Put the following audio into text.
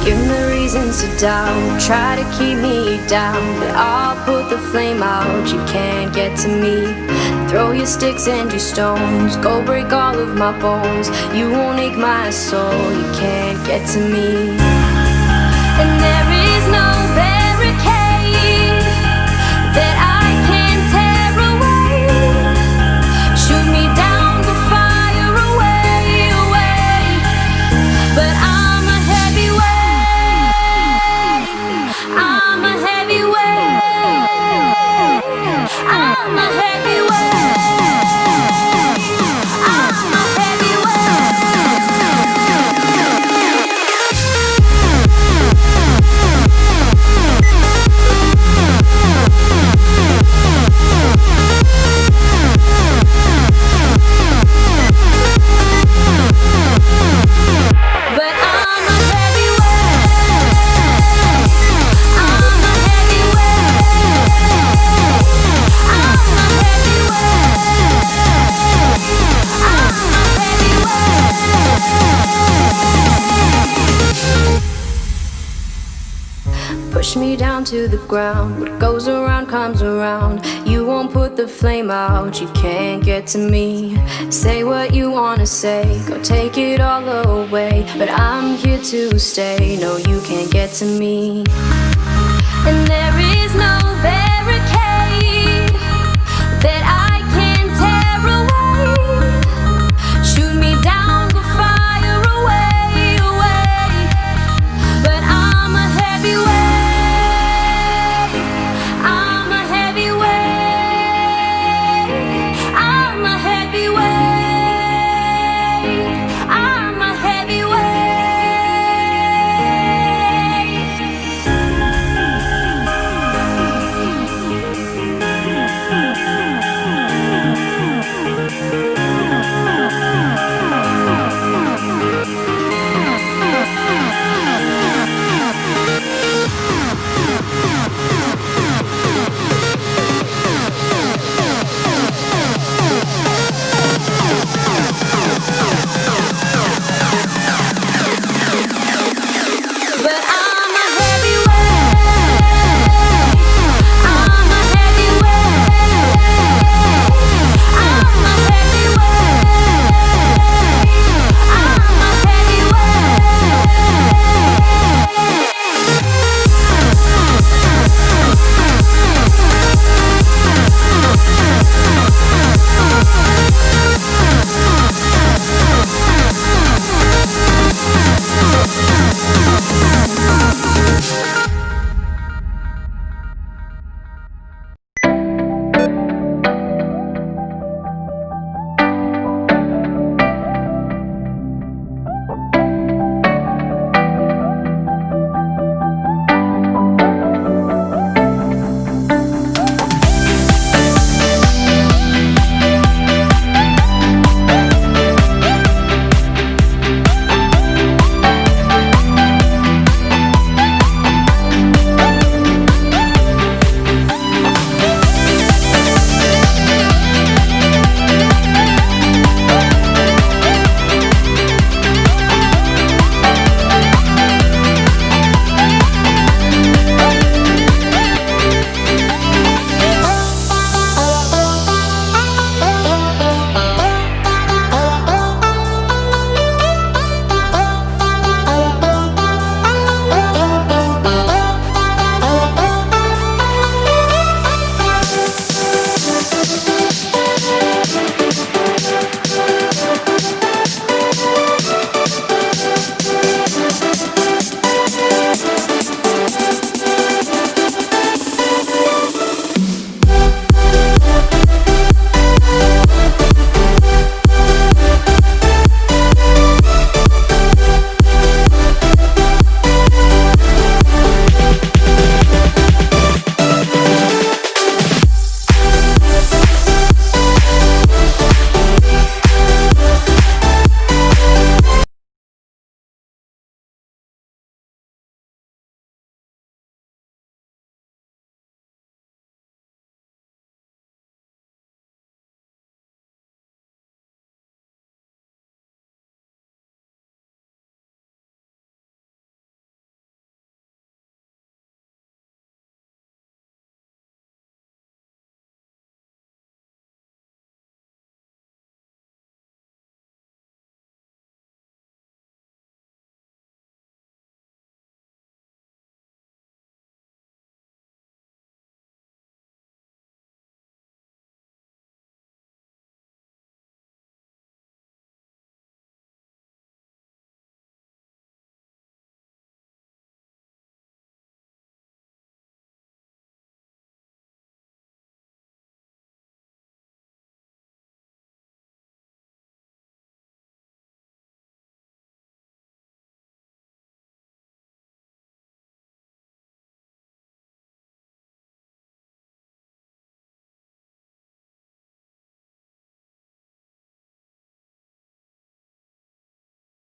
Give me reasons to doubt, try to keep me down, but I'll put the flame out, you can't get to me. Throw your sticks and your stones, go break all of my bones. You won't ache my soul, you can't get to me. And there is no barricade that I can tear away. Shoot me down to fire away, away. But I'm a heavyweight, I'm a heavyweight, I'm a heavyweight, I'm a push me down to the ground. What goes around comes around. You won't put the flame out, you can't get to me. Say what you wanna say, go take it all away, but I'm here to stay. No, you can't get to me.